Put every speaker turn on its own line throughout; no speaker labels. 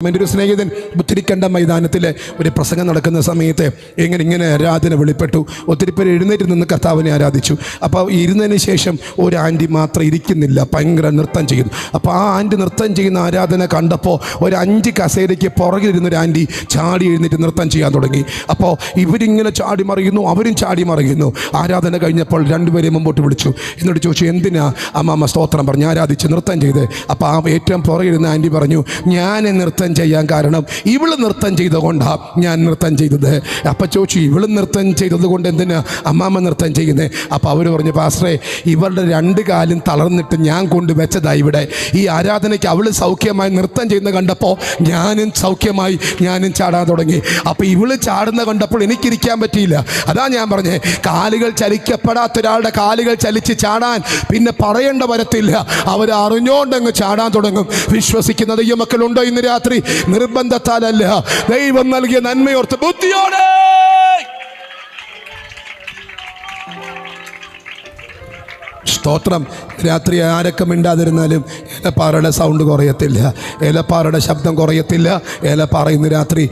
എൻ്റെ ഒരു സ്നേഹിതൻ പുത്തിരിക്കണ്ട മൈതാനത്തിലെ ഒരു പ്രസംഗം നടക്കുന്ന സമയത്ത് ഇങ്ങനെ ആരാധന വെളിപ്പെട്ടു. ഒത്തിരി പേര് എഴുന്നേറ്റ് നിന്ന് കർത്താവിനെ ആരാധിച്ചു. അപ്പോൾ ഇരുന്നതിന് ശേഷം ഒരു ആൻറ്റി മാത്രം ഇരിക്കുന്നില്ല, ഭയങ്കര നൃത്തം ചെയ്യുന്നു. അപ്പോൾ ആ ആൻറ്റി നൃത്തം ചെയ്യുന്ന ആരാധന കണ്ടപ്പോൾ ഒരു 5 കസേരയ്ക്ക് പുറകിലിരുന്നൊരു ആൻറ്റി ചാടി എഴുന്നേറ്റ് നൃത്തം ചെയ്യാൻ തുടങ്ങി. അപ്പോൾ ഇവരിങ്ങനെ ചാടി മറിയുന്നു, അവരും ചാടി മറിയുന്നു. ആരാധന കഴിഞ്ഞപ്പോൾ രണ്ടുപേരെയും മുമ്പോട്ട് വിളിച്ചു. എന്നിട്ട് ചോദിച്ചു, എന്തിനാ അമ്മാമ്മ സ്തോത്രം പറഞ്ഞ് ആരാധിച്ച് നൃത്തം ചെയ്ത്? അപ്പോൾ ആ ഏറ്റവും പുറകിലിരുന്ന ആൻറ്റി പറഞ്ഞു, ഞാൻ നൃത്തം ചെയ്യാൻ കാരണം ഇവള് നൃത്തം ചെയ്തുകൊണ്ടാണ് ഞാൻ നൃത്തം ചെയ്തത്. അപ്പം ചോദിച്ചു, ഇവള് നൃത്തം ചെയ്തത് കൊണ്ട് എന്തിനാ അമ്മാമ്മ നൃത്തം ചെയ്യുന്നത്? അപ്പോൾ അവർ പറഞ്ഞു, പാസ്റ്ററെ, ഇവളുടെ 2 കാലും തളർന്നിട്ട് ഞാൻ കൊണ്ടുവച്ചതാണ് ഇവിടെ. ഈ ആരാധനയ്ക്ക് അവള് സൗഖ്യമായി നൃത്തം ചെയ്യുന്ന കണ്ടപ്പോൾ ഞാനും സൗഖ്യമായി, ഞാനും ചാടാൻ തുടങ്ങി. അപ്പോൾ ഇവള് ചാടുന്ന കണ്ടപ്പോൾ എനിക്കിരിക്കാൻ പറ്റിയില്ല. അതാ ഞാൻ പറഞ്ഞേ, കാലുകൾ ചലിക്കപ്പെടാത്ത ഒരാളുടെ കാലുകൾ ചലിച്ച് ചാടാൻ പിന്നെ പറയേണ്ട വരത്തില്ല. അവർ അറിഞ്ഞോണ്ടങ്ങ് ചാടാൻ തുടങ്ങും. വിശ്വസിക്കുന്ന ദൈവമക്കളുണ്ടോ ഇന്ന് രാത്രി? നിർബന്ധത്താലല്ല, ദൈവം നൽകിയ നന്മയോർത്ത് ബുദ്ധിയോടെ. സ്തോത്രം. രാത്രി ആരൊക്കെ മിണ്ടാതിരുന്നാലും ഏലപ്പാറയുടെ സൗണ്ട് കുറയത്തില്ല, ഏലപ്പാറയുടെ ശബ്ദം കുറയത്തില്ല. ഏലപ്പാറ ഇന്ന് രാത്രി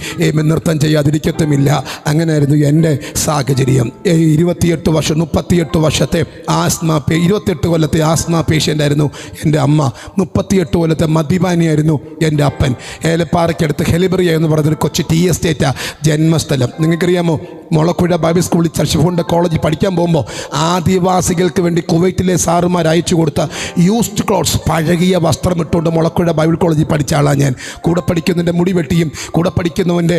നൃത്തം ചെയ്യാതിരിക്കത്തുമില്ല. അങ്ങനെയായിരുന്നു എൻ്റെ സാഹചര്യം. 38 വർഷത്തെ 28 കൊല്ലത്തെ ആസ്മ പേഷ്യൻ്റായിരുന്നു എൻ്റെ അമ്മ. 38 കൊല്ലത്തെ മദ്യപാനിയായിരുന്നു എൻ്റെ അപ്പൻ. ഏലപ്പാറയ്ക്കടുത്ത് ഹെലിബറിയ എന്ന് പറയുന്നൊരു കൊച്ചു ടി എസ്റ്റേറ്റാ ജന്മസ്ഥലം. നിങ്ങൾക്കറിയാമോ, മുളക്കുഴ ബൈബിൾ സ്കൂളിൽ ചർച്ച് കോളേജിൽ പഠിക്കാൻ പോകുമ്പോൾ ആദിവാസികൾക്ക് വേണ്ടി കുവൈറ്റിലെ സാറുമാർ അയച്ചു കൊടുത്ത യൂസ്ഡ് ക്ലോത്ത്സ്, പഴകിയ വസ്ത്രം ഇട്ടുകൊണ്ട് മുളക്കുഴ ബൈബിൾ കോളേജിൽ പഠിച്ച ആളാണ് ഞാൻ. കൂടെ പഠിക്കുന്നവൻ്റെ മുടി വെട്ടിയും കൂടെ പഠിക്കുന്നവൻ്റെ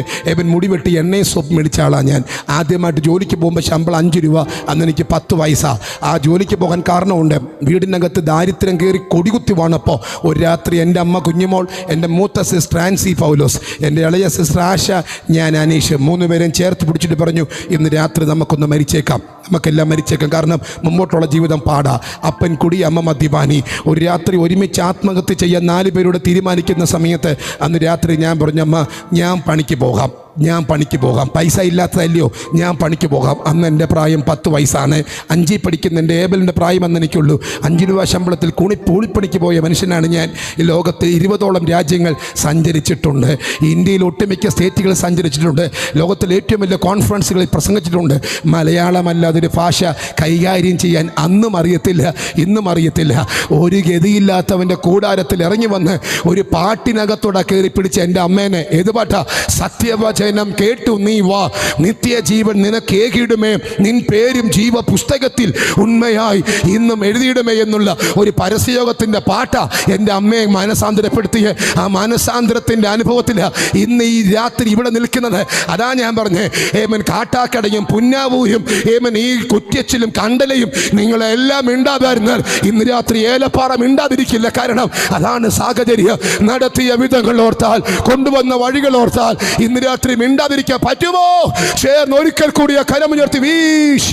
മുടി വെട്ടി എണ്ണയും സോപ്പ് മേടിച്ച ആളാണ് ഞാൻ. ആദ്യമായിട്ട് ജോലിക്ക് പോകുമ്പോൾ ശമ്പളം 5 രൂപ, അന്ന് എനിക്ക് 10 വയസ്സാണ്. ആ ജോലിക്ക് പോകാൻ കാരണമുണ്ട്. വീടിനകത്ത് ദാരിദ്ര്യം കയറി കൊടികുത്തി വന്നപ്പോൾ ഒരു രാത്രി എൻ്റെ അമ്മ കുഞ്ഞുമോൾ, എൻ്റെ മൂത്ത സിസ്റ്റർ ആൻസി പൗലോസ്, എൻ്റെ ഇളയ സിസ്റ്റർ ആശ, ഞാൻ അനീഷ്, 3 പേരും ചേർത്ത് പിടിച്ചിട്ട് പറഞ്ഞു, ഇന്ന് രാത്രി നമുക്കൊന്ന് മരിച്ചേക്കാം, നമുക്കെല്ലാം മരിച്ചേക്കാം. കാരണം മുമ്പോട്ടുള്ള ജീവിതം പാടാ. അപ്പൻ കുടി, അമ്മ മദ്യപാനി. ഒരു രാത്രി ഒരുമിച്ച് ആത്മഹത്യ ചെയ്യാൻ 4 പേരോട് തീരുമാനിക്കുന്ന സമയത്ത് അന്ന് രാത്രി ഞാൻ പറഞ്ഞു, അമ്മ ഞാൻ പണിക്ക് പോകാം, പൈസ ഇല്ലാത്തതല്ലയോ, ഞാൻ പണിക്ക് പോകാം. അന്ന് എൻ്റെ പ്രായം 10 വയസ്സാണ്. 5 പഠിക്കുന്ന എൻ്റെ ഏബലിൻ്റെ പ്രായം അന്ന് എനിക്കുള്ളൂ. 5 രൂപ ശമ്പളത്തിൽ കൂലിപ്പണിക്ക് പോയ മനുഷ്യനാണ് ഞാൻ. ഈ ലോകത്ത് 20ഓളം രാജ്യങ്ങൾ സഞ്ചരിച്ചിട്ടുണ്ട്. ഇന്ത്യയിൽ ഒട്ടുമിക്ക സ്റ്റേറ്റുകൾ സഞ്ചരിച്ചിട്ടുണ്ട്. ലോകത്തിലെ ഏറ്റവും വലിയ കോൺഫറൻസുകളിൽ പ്രസംഗിച്ചിട്ടുണ്ട്. മലയാളമല്ലാതൊരു ഭാഷ കൈകാര്യം ചെയ്യാൻ അന്നും അറിയത്തില്ല, ഇന്നും അറിയത്തില്ല. ഒരു ഗതിയില്ലാത്തവൻ്റെ കൂടാരത്തിൽ ഇറങ്ങി വന്ന് ഒരു പാട്ടിനകത്തോടെ കയറി പിടിച്ച എൻ്റെ അമ്മേനെ, ഏത് പാട്ടാ? സത്യവചനം കേട്ടു നീ വാ, നിത്യജീവൻ നിനക്ക് ഏകിടുമേ, നിൻ പേരും ജീവ പുസ്തകത്തിൽ ഉണ്മയായി ഇന്നും എഴുതിയിടുമേ എന്നുള്ള ഒരു പരസ്യയോഗത്തിൻ്റെ പാട്ടാ എൻ്റെ അമ്മയെ മനസാന്തരപ്പെടുത്തിയ. ആ മനസാന്തരത്തിൻ്റെ അനുഭവത്തിൽ ഇന്ന് ഈ രാത്രി ഇവിടെ നിൽക്കുന്നത്. അതാ ഞാൻ പറഞ്ഞേ, കാട്ടാക്കടയും പുന്നാവൂരും ഈ കുറ്റിയച്ചിലും കണ്ടലയും നിങ്ങളെല്ലാം മിണ്ടാതായിരുന്നാൽ ഇന്ന് രാത്രി ഏലപ്പാറ മിണ്ടാതിരിക്കില്ല. കാരണം അതാണ് സാഹചര്യം. നടത്തിയ വിധങ്ങൾ ഓർത്താൽ, കൊണ്ടുവന്ന വഴികൾ ഓർത്താൽ ഇന്ന് രാത്രി മിണ്ടാതിരിക്കാൻ പറ്റുമോ? ചേർന്ന് ഒരിക്കൽ കൂടിയ കരമുയർത്തി വീശ്.